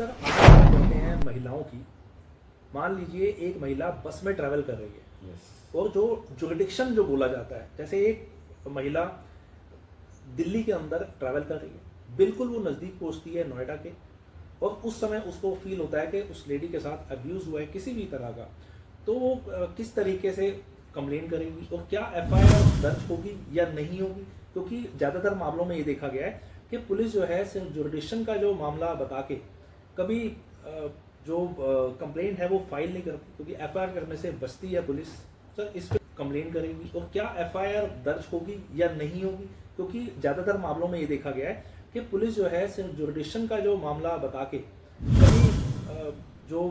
Sir आज बात करते हैं महिलाओं की। मान लीजिए एक महिला बस में ट्रैवल कर रही है और जो जुरिडिक्शन जो बोला जाता है, जैसे एक महिला दिल्ली के अंदर ट्रैवल कर रही है, बिल्कुल वो नज़दीक पहुंचती है नोएडा के, और उस समय उसको फील होता है कि उस लेडी के साथ अब्यूज़ हुआ है किसी भी तरह का, तो वो किस तरीके से कंप्लेन करेगी और क्या एफआईआर दर्ज होगी या नहीं होगी? क्योंकि ज़्यादातर मामलों में ये देखा गया है कि पुलिस जो है सिर्फ जुरिडिक्शन का जो मामला बता के कभी जो कंप्लेंट है वो फाइल नहीं करती, क्योंकि एफआईआर करने से बचती है पुलिस। सर इस पर कंप्लेन करेगी और क्या एफआईआर दर्ज होगी या नहीं होगी? क्योंकि ज़्यादातर मामलों में ये देखा गया है कि पुलिस जो है सिर्फ जुरिडिक्शन का जो मामला बता के कभी जो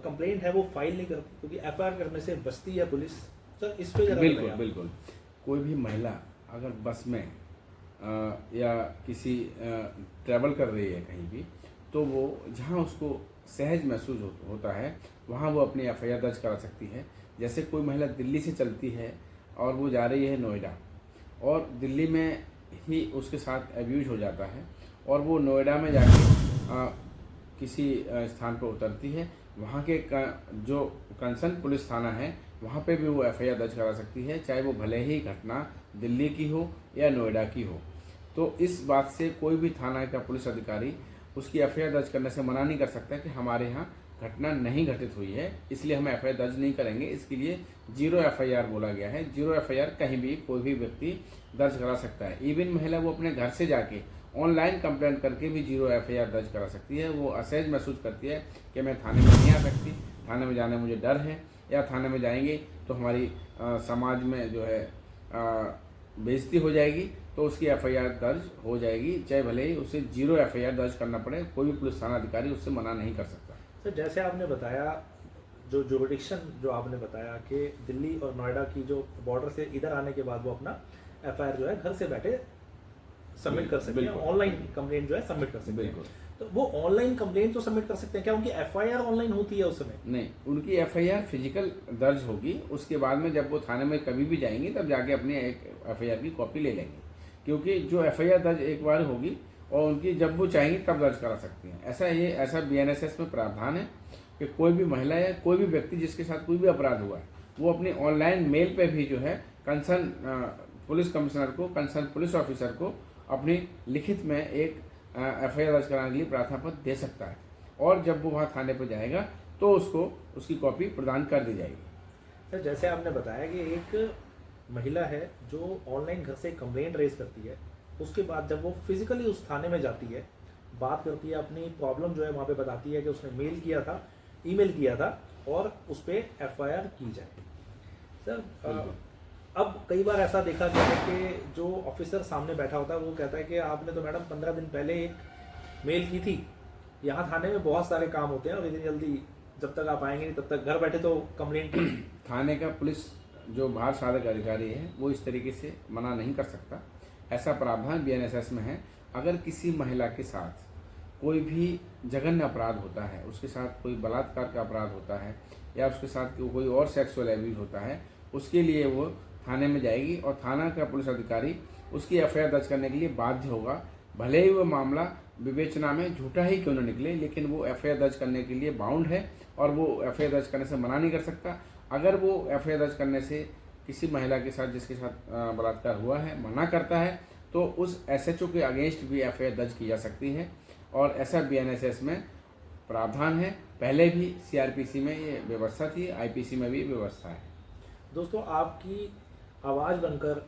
कंप्लेंट है वो फाइल नहीं करती, क्योंकि एफआईआर करने से बचती है पुलिस। सर इस पे जरा बिल्कुल बिल्कुल कोई भी महिला अगर बस में या किसी ट्रैवल कर रही है कहीं भी, तो वो जहाँ उसको सहज महसूस होता है वहाँ वो अपनी एफआईआर दर्ज करा सकती है। जैसे कोई महिला दिल्ली से चलती है और वो जा रही है नोएडा, और दिल्ली में ही उसके साथ अब्यूज हो जाता है और वो नोएडा में जाके किसी स्थान पर उतरती है, वहाँ के जो कंसर्न पुलिस थाना है वहाँ पे भी वो एफआईआर दर्ज करा सकती है, चाहे वो भले ही घटना दिल्ली की हो या नोएडा की हो। तो इस बात से कोई भी थाना का पुलिस अधिकारी उसकी एफआईआर दर्ज करने से मना नहीं कर सकता कि हमारे यहाँ घटना नहीं घटित हुई है, इसलिए हम एफआईआर दर्ज नहीं करेंगे। इसके लिए जीरो एफआईआर बोला गया है। जीरो एफआईआर कहीं भी कोई भी व्यक्ति दर्ज करा सकता है। इवन महिला वो अपने घर से जाके ऑनलाइन कंप्लेंट करके भी जीरो एफआईआर दर्ज करा सकती है। वो असहज महसूस करती है कि मैं थाने में नहीं आ सकती, थाने में जाने मुझे डर है, या थाने में जाएंगे तो हमारी समाज में जो है बेइज्जती हो जाएगी, तो उसकी एफआईआर दर्ज हो जाएगी, चाहे भले ही उसे जीरो एफआईआर दर्ज करना पड़े। कोई भी पुलिस थाना अधिकारी उससे मना नहीं कर सकता। सर जैसे आपने बताया, जो जुरिडिक्शन जो आपने बताया कि दिल्ली और नोएडा की जो बॉर्डर से इधर आने के बाद वो अपना एफआईआर जो है घर से बैठे सबमिट कर सकते हैं, ऑनलाइन कंप्लेंट जो है सबमिट कर सकते हैं। तो वो ऑनलाइन कंप्लेंट तो सबमिट कर सकते हैं, क्या उनकी एफआईआर ऑनलाइन होती है उस समय? नहीं, उनकी एफआईआर फिजिकल दर्ज होगी। उसके बाद में जब वो थाने में कभी भी जाएंगे तब जाके अपनी एक एफआईआर की कॉपी ले लेंगे, क्योंकि जो एफआईआर दर्ज एक बार होगी और उनकी जब वो चाहेंगी तब दर्ज करा सकती हैं। ऐसा बीएनएसएस में प्रावधान है कि कोई भी महिला या कोई भी व्यक्ति जिसके साथ कोई भी अपराध हुआ है, वो अपनी ऑनलाइन मेल पे भी जो है कंसर्न पुलिस कमिश्नर को, कंसर्न पुलिस ऑफिसर को अपनी लिखित में एक एफआईआर दर्ज कराने के लिए प्रार्थना पत्र दे सकता है, और जब वो वहाँ थाने पर जाएगा तो उसको उसकी कॉपी प्रदान कर दी जाएगी। सर जैसे आपने बताया कि एक महिला है जो ऑनलाइन घर से कंप्लेंट रेज करती है, उसके बाद जब वो फिजिकली उस थाने में जाती है, बात करती है, अपनी प्रॉब्लम जो है वहाँ पे बताती है कि उसने मेल किया था, ईमेल किया था, और उस पर एफआईआर की जाए। सर अब कई बार ऐसा देखा गया है कि जो ऑफिसर सामने बैठा होता है वो कहता है कि आपने तो मैडम 15 दिन पहले एक मेल की थी, यहाँ थाने में बहुत सारे काम होते हैं और इतनी जल्दी जब तक आप आएंगे नहीं तब तक घर बैठे तो कंप्लेंट की। थाने का पुलिस जो भार साधक अधिकारी है वो इस तरीके से मना नहीं कर सकता। ऐसा प्रावधान बीएनएसएस में है। अगर किसी महिला के साथ कोई भी जघन्य अपराध होता है, उसके साथ कोई बलात्कार का अपराध होता है या उसके साथ कोई और सेक्सुअल एब्यूज होता है, उसके लिए वो थाने में जाएगी और थाना का पुलिस अधिकारी उसकी एफआईआर दर्ज करने के लिए बाध्य होगा। भले ही वो मामला विवेचना में झूठा ही क्यों न निकले, लेकिन वो एफआईआर दर्ज करने के लिए बाउंड है और वो एफआईआर दर्ज करने से मना नहीं कर सकता। अगर वो एफआईआर दर्ज करने से किसी महिला के साथ जिसके साथ बलात्कार हुआ है मना करता है, तो उस एसएचओ के अगेंस्ट भी एफआईआर दर्ज की जा सकती है, और ऐसा बीएनएसएस में प्रावधान है। पहले भी सीआरपीसी में ये व्यवस्था थी, आईपीसी में भी व्यवस्था है। दोस्तों, आपकी आवाज़ बनकर,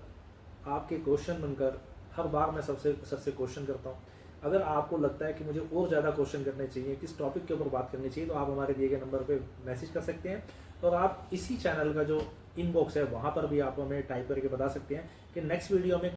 आपके क्वेश्चन बनकर हर बार मैं सर से क्वेश्चन करता हूँ। अगर आपको लगता है कि मुझे और ज़्यादा क्वेश्चन करने चाहिए, किस टॉपिक के ऊपर बात करनी चाहिए, तो आप हमारे दिए गए नंबर पे मैसेज कर सकते हैं, और आप इसी चैनल का जो इनबॉक्स है वहाँ पर भी आप हमें टाइप करके बता सकते हैं कि नेक्स्ट वीडियो में